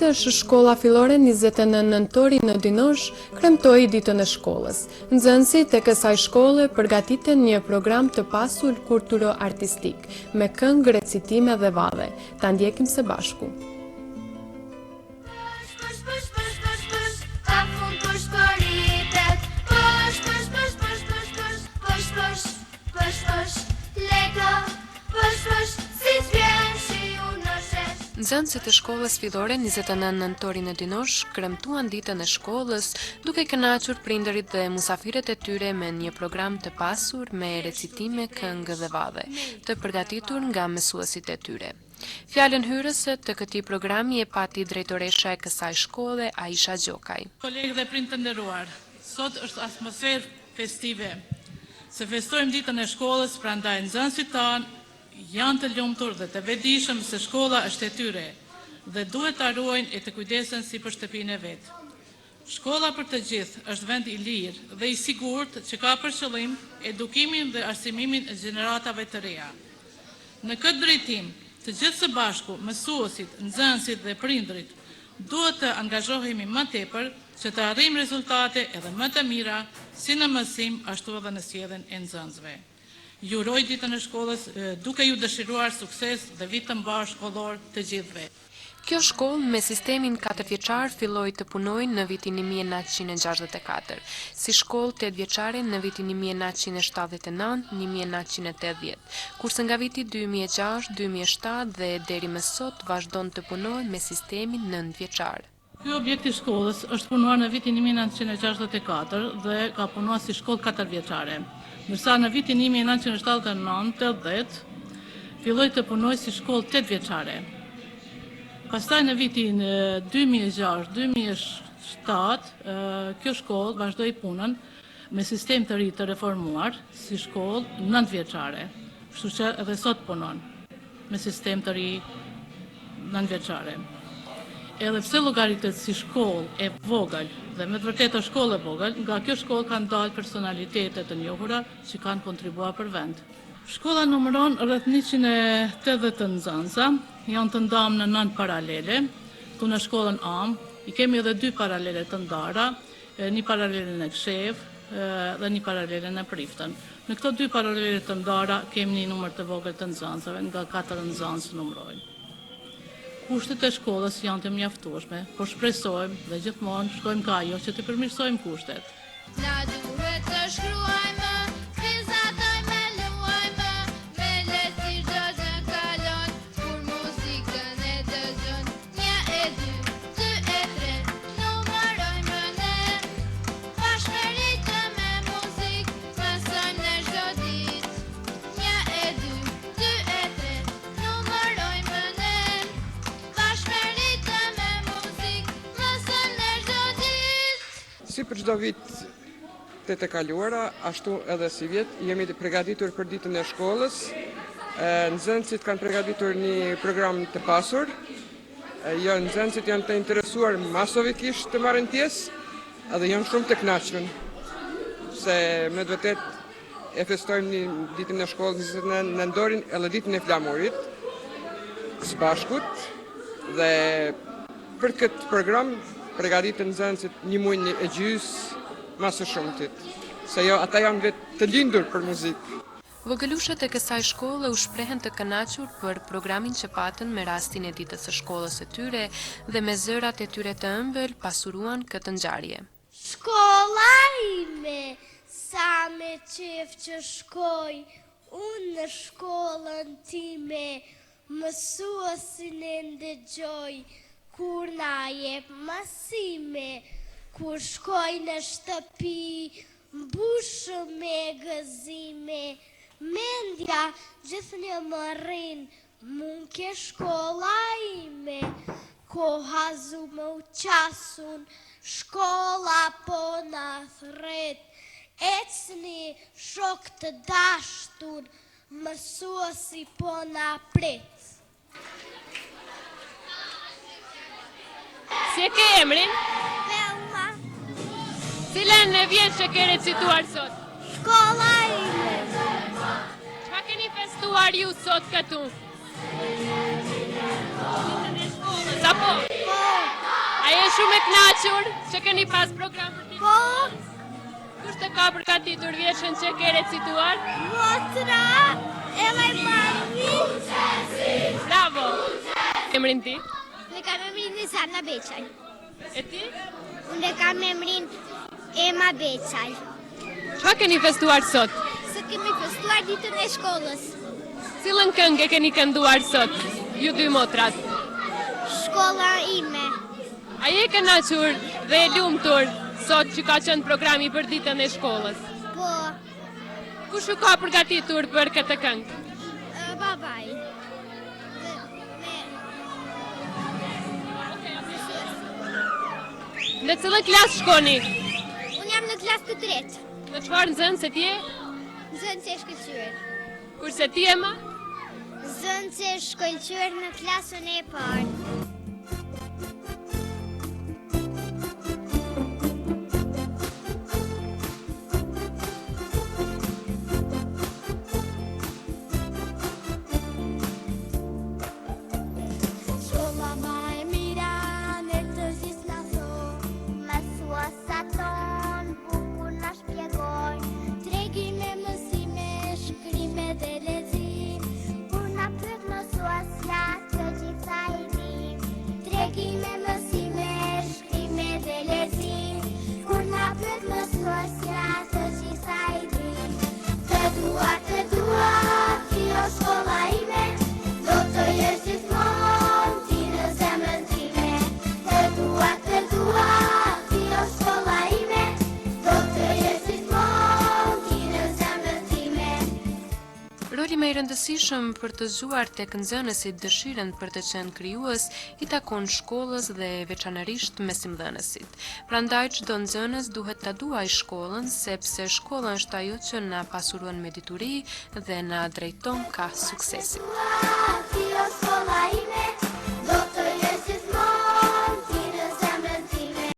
ditësh, shkolla fillore 29 nëntori në Dinosh kremtoi ditën e shkollës. Nxënësit e kësaj shkolle përgatiten një program të pasur kulturo-artistik, me këngë, recitime dhe valle. Ta ndjekim së bashku. Nxënësit e shkollës fillore 29 nëntori në Dinosh kremtuan ditën e shkollës duke kënaqur prindërit dhe musafirët e tyre me një program të pasur me recitime, këngë dhe valle, të përgatitur nga mësuesit e tyre. Fjalën hyrëse të këtij programi e pati drejtoresha e kësaj shkolle, Aisha Gjokaj. Kolegë dhe prindër të nderuar, sot është atmosferë festive. Se festojmë ditën e shkollës, prandaj nxënësit tanë janë të lumtur dhe të vetëdijshëm se shkolla është e tyre dhe duhet ta ruajnë e të kujdesen si për shtëpinë e vet. Shkolla për të gjithë është vend i lirë dhe i sigurt që ka për qëllim edukimin dhe arsimimin e gjeneratave të reja. Në këtë drejtim, të gjithë së bashku, mësuesit, nxënësit dhe prindërit, duhet të angazhohemi më tepër që të arrijmë rezultate edhe më të mira si në mësim ashtu edhe në sjelljen e nxënësve. Ju uroj ditën e shkollës duke ju dëshiruar sukses dhe vit të mbar shkollor të gjithëve. Kjo shkollë me sistemin 4 vjeçar filloi të punojë në vitin 1964, si shkollë 8 vjeçare në vitin 1979-1980, kurse nga viti 2006, 2007 dhe deri më sot vazhdon të punojë me sistemin 9 vjeçar. Ky objekt i shkollës është punuar në vitin 1964 dhe ka punuar si shkollë 4 vjeçare. Ndërsa në vitin 1979-80 filloi të punojë si shkollë 8 vjeçare. Pastaj në vitin 2006-2007 kjo shkollë vazhdoi punën me sistem të ri të reformuar si shkollë 9 vjeçare. Kështu që edhe sot punon me sistem të ri 9 vjeçare. Edhe pse llogaritet si shkollë e vogël dhe me të vërtetë shkollë e vogël, nga kjo shkollë kanë dalë personalitete të njohura që kanë kontribuar për vend. Shkolla numëron rreth 180 nxënësa, janë të ndamë në 9 paralele, ku në shkollën Am i kemi edhe 2 paralele të ndara, një paralele në Kshev dhe një paralele në Priftën. Në këto 2 paralele të ndara kemi një numër të vogël të nxënësave, nga 4 nxënës numërojnë. Kushtet e shkollës janë të mjaftueshme, por shpresojmë dhe gjithmonë shkojmë ka ajo që të përmirësojmë kushtet. Na duhet të shkruajmë, vizatojmë, luajmë, me lehtësi çdo gjë kalon, kur muzikën e dëgjon. 1 e 2, 2 e 3, numërojmë ne, bashkë me ritëm me muzikë, mësojmë në çdo ditë. 1 e 2, 2 e 3, numërojmë ne. Si për çdo vit të kaluara, ashtu edhe si vjet, jemi të përgatitur për ditën e shkollës. Nxënësit kanë përgatitur një program të pasur. Nxënësit janë të interesuar masovikisht të marrin pjesë edhe janë shumë të kënaqur. Se me të vërtetë e festojmë ditën e shkollës 29 nëntorin edhe ditën e flamurit së bashkut dhe për këtë program përgatiten nxënësit një muaj e gjys më së shumtit, se ata janë vetë të lindur për muzikë. Vogëlushët e kësaj shkolle u shprehen të kënaqur për programin që patën me rastin e ditës së shkollës së tyre dhe me zërat e tyre të ëmbël pasuruan këtë ngjarje. Shkolla ime, sa me qef që shkoj, unë në shkollën time, mësuesin e ndëgjoj, kur na jep mësime, kur shkoj në shtëpi, mbushëm me gëzime, mendja gjithnjë më rrin, mund ke shkolla ime, koha zu më u qasun, shkolla po na thret, ecni shok të dashtun, mësuesi po na pret. Si e ke emrin? Velma. Cilën e vjen që ke recituar sot? Shkolla ime. Çka keni festuar ju sot këtu? Ditën e shkollës, apo? Po. shumë e kënaqur që keni pas program për ditë. Po, Kush të ka përgatitur vjeshën që ke recituar? motra, edhe i mami. Bravo! Emrin ti? Ne kam emrin Nisana Beçaj. E ti? Unë kam emrin Ema Beçaj. Çfarë keni festuar sot? Sot kemi festuar ditën e shkollës. Cilën këngë keni kënduar sot? Ju dy motrat. Shkolla ime. A je kënaqur dhe e lumtur sot që ka qenë programi për ditën e shkollës? Po, Kush u ka përgatitur për këtë këngë? babaj. Në cilën klasë shkoni? Unë jam në klasë të tretë. Në çfarë nxënës se ti je? Zënë që shkëllqyër. Kurse ti Ema? Zënë që shkëllqyër në klasën e parë. Shkolla ma e mira në të gjithë na thonë, mësuesa tonë bukur na shpjegojnë, tregime mësime, shkrime dhe lexim, kur na pyet mësuesja të gjitha i dim. Tregime mësime, shkrime dhe lexim, kur na pyet mësuesja të gjitha i dim. Të dua, kjo shkolla ime, do të jesh gjithmonë ti në zemrën time. Të dua, kjo shkolla ime, do të jesh gjithmonë ti në zemrën time. Roli më i rëndësishëm për të zgjuar tek nxënësit dëshirën për të qenë krijues i takon shkollës dhe veçanërisht mesimdhënësit. Prandaj çdo nxënës duhet ta duajë shkollën sepse shkolla është ajo që na pasuron me dituri dhe na drejton ka suksesi. Kjo shkolla ime,